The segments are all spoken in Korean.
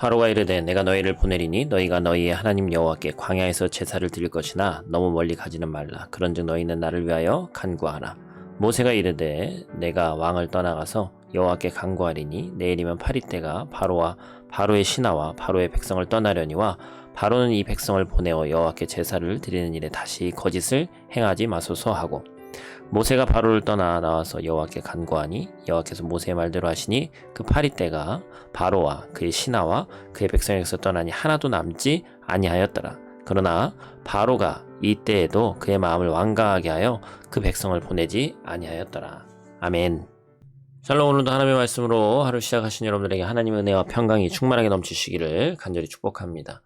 바로가 이르되 내가 너희를 보내리니 너희가 너희의 하나님 여호와께 광야에서 제사를 드릴 것이나 너무 멀리 가지는 말라. 그런즉 너희는 나를 위하여 간구하라. 모세가 이르되 내가 왕을 떠나가서 여호와께 간구하리니 내일이면 8일때가 바로와 바로의 신하와 바로의 백성을 떠나려니와 바로는 이 백성을 보내어 여호와께 제사를 드리는 일에 다시 거짓을 행하지 마소서 하고 모세가 바로를 떠나 나와서 여호와께 간구하니 여호와께서 모세의 말대로 하시니 그 8일때가 바로와 그의 신하와 그의 백성에게서 떠나니 하나도 남지 아니하였더라. 그러나 바로가 이때에도 그의 마음을 완강하게 하여 그 백성을 보내지 아니하였더라. 아멘. 샬롬. 오늘도 하나님의 말씀으로 하루 시작하신 여러분들에게 하나님의 은혜와 평강이 충만하게 넘치시기를 간절히 축복합니다.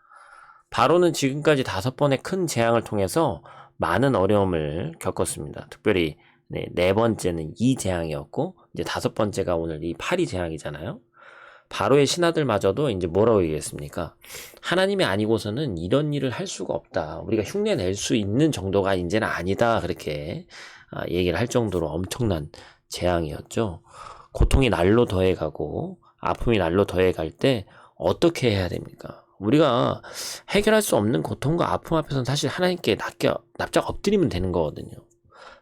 바로는 지금까지 5번의 큰 재앙을 통해서 많은 어려움을 겪었습니다. 특별히 네 번째는 이 재앙이었고 이제 5번째가 오늘 이 파리 재앙이잖아요. 바로의 신하들마저도 이제 뭐라고 얘기했습니까? 하나님이 아니고서는 이런 일을 할 수가 없다. 우리가 흉내 낼 수 있는 정도가 이제는 아니다. 그렇게 얘기를 할 정도로 엄청난 재앙이었죠. 고통이 날로 더해가고 아픔이 날로 더해갈 때 어떻게 해야 됩니까? 우리가 해결할 수 없는 고통과 아픔 앞에서는 사실 하나님께 납작 엎드리면 되는 거거든요.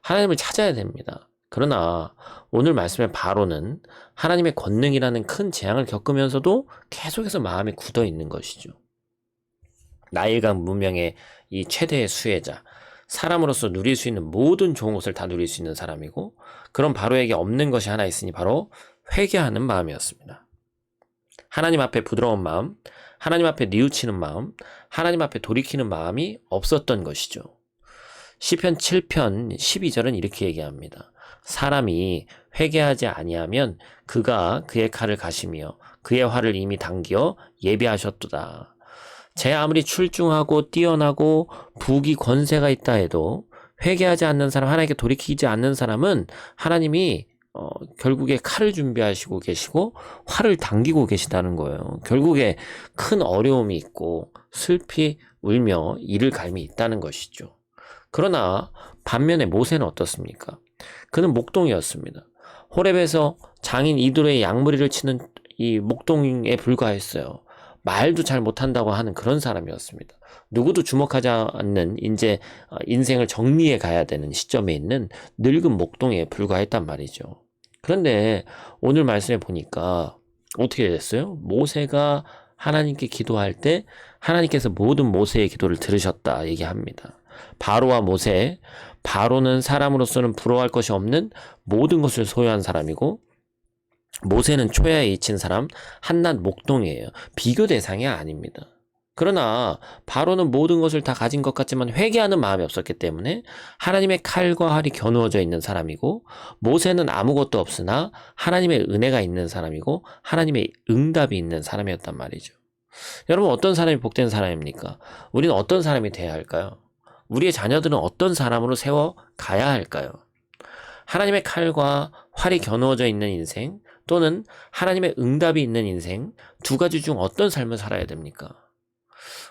하나님을 찾아야 됩니다. 그러나 오늘 말씀의 바로는 하나님의 권능이라는 큰 재앙을 겪으면서도 계속해서 마음이 굳어 있는 것이죠. 나일강 문명의 이 최대의 수혜자, 사람으로서 누릴 수 있는 모든 좋은 것을 다 누릴 수 있는 사람이고, 그런 바로에게 없는 것이 하나 있으니 바로 회개하는 마음이었습니다. 하나님 앞에 부드러운 마음, 하나님 앞에 뉘우치는 마음, 하나님 앞에 돌이키는 마음이 없었던 것이죠. 시편 7편 12절은 이렇게 얘기합니다. 사람이 회개하지 아니하면 그가 그의 칼을 가시며 그의 활을 이미 당겨 예비하셨도다. 제 아무리 출중하고 뛰어나고 부귀 권세가 있다 해도 회개하지 않는 사람, 하나님께 돌이키지 않는 사람은 하나님이 결국에 칼을 준비하시고 계시고 활을 당기고 계시다는 거예요. 결국에 큰 어려움이 있고 슬피 울며 이를 갈미 있다는 것이죠. 그러나 반면에 모세는 어떻습니까? 그는 목동이었습니다. 호렙에서 장인 이드로의 양무리를 치는 이 목동에 불과했어요. 말도 잘 못한다고 하는 그런 사람이었습니다. 누구도 주목하지 않는 이제 인생을 정리해 가야 되는 시점에 있는 늙은 목동에 불과했단 말이죠. 그런데 오늘 말씀에 보니까 어떻게 됐어요? 모세가 하나님께 기도할 때 하나님께서 모든 모세의 기도를 들으셨다 얘기합니다. 바로와 모세, 바로는 사람으로서는 부러워할 것이 없는 모든 것을 소유한 사람이고 모세는 초야에 잊힌 사람, 한낱 목동이에요. 비교 대상이 아닙니다. 그러나 바로는 모든 것을 다 가진 것 같지만 회개하는 마음이 없었기 때문에 하나님의 칼과 활이 겨누어져 있는 사람이고, 모세는 아무것도 없으나 하나님의 은혜가 있는 사람이고 하나님의 응답이 있는 사람이었단 말이죠. 여러분, 어떤 사람이 복된 사람입니까? 우리는 어떤 사람이 돼야 할까요? 우리의 자녀들은 어떤 사람으로 세워가야 할까요? 하나님의 칼과 활이 겨누어져 있는 인생, 또는 하나님의 응답이 있는 인생, 두 가지 중 어떤 삶을 살아야 됩니까?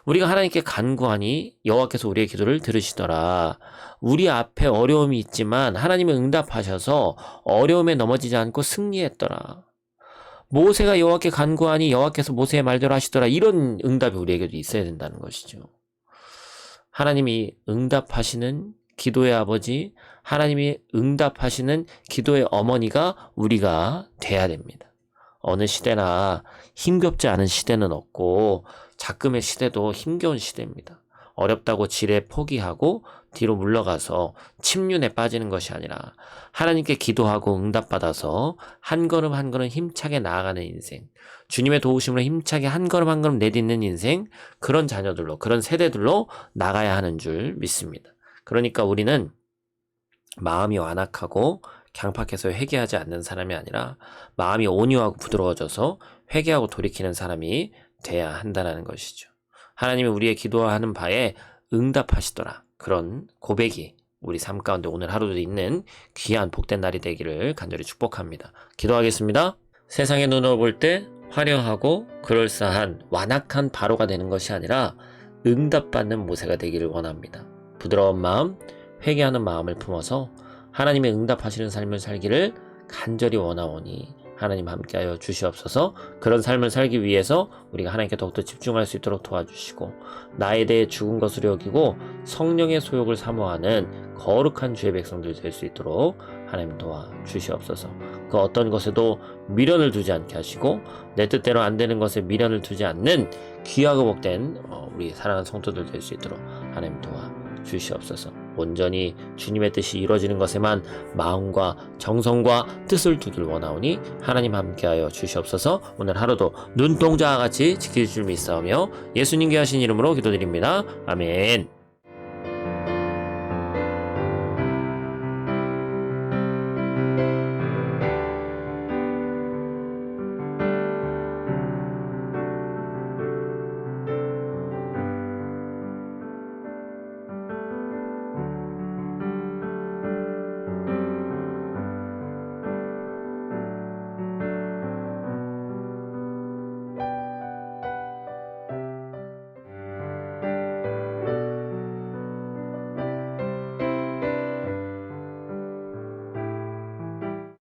우리가 하나님께 간구하니 여호와께서 우리의 기도를 들으시더라. 우리 앞에 어려움이 있지만 하나님은 응답하셔서 어려움에 넘어지지 않고 승리했더라. 모세가 여호와께 간구하니 여호와께서 모세의 말대로 하시더라. 이런 응답이 우리에게도 있어야 된다는 것이죠. 하나님이 응답하시는 기도의 아버지, 하나님이 응답하시는 기도의 어머니가 우리가 돼야 됩니다. 어느 시대나 힘겹지 않은 시대는 없고 작금의 시대도 힘겨운 시대입니다. 어렵다고 지레 포기하고 뒤로 물러가서 침륜에 빠지는 것이 아니라 하나님께 기도하고 응답받아서 한 걸음 한 걸음 힘차게 나아가는 인생, 주님의 도우심으로 힘차게 한 걸음 한 걸음 내딛는 인생, 그런 자녀들로, 그런 세대들로 나가야 하는 줄 믿습니다. 그러니까 우리는 마음이 완악하고 강팍해서 회개하지 않는 사람이 아니라 마음이 온유하고 부드러워져서 회개하고 돌이키는 사람이 돼야 한다는 것이죠. 하나님이 우리의 기도하는 바에 응답하시더라. 그런 고백이 우리 삶 가운데 오늘 하루도 있는 귀한 복된 날이 되기를 간절히 축복합니다. 기도하겠습니다. 세상의 눈으로 볼 때 화려하고 그럴싸한 완악한 바로가 되는 것이 아니라 응답받는 모세가 되기를 원합니다. 부드러운 마음, 회개하는 마음을 품어서 하나님의 응답하시는 삶을 살기를 간절히 원하오니 하나님 함께하여 주시옵소서. 그런 삶을 살기 위해서 우리가 하나님께 더욱더 집중할 수 있도록 도와주시고, 나에 대해 죽은 것으로 여기고 성령의 소욕을 사모하는 거룩한 주의 백성들 될 수 있도록 하나님 도와주시옵소서. 그 어떤 것에도 미련을 두지 않게 하시고, 내 뜻대로 안 되는 것에 미련을 두지 않는 귀하고 복된 우리 사랑하는 성도들 될 수 있도록 하나님 도와주시옵소서. 온전히 주님의 뜻이 이루어지는 것에만 마음과 정성과 뜻을 두길 원하오니 하나님 함께하여 주시옵소서. 오늘 하루도 눈동자와 같이 지켜줄 줄 믿사오며 예수님께 하신 이름으로 기도드립니다. 아멘.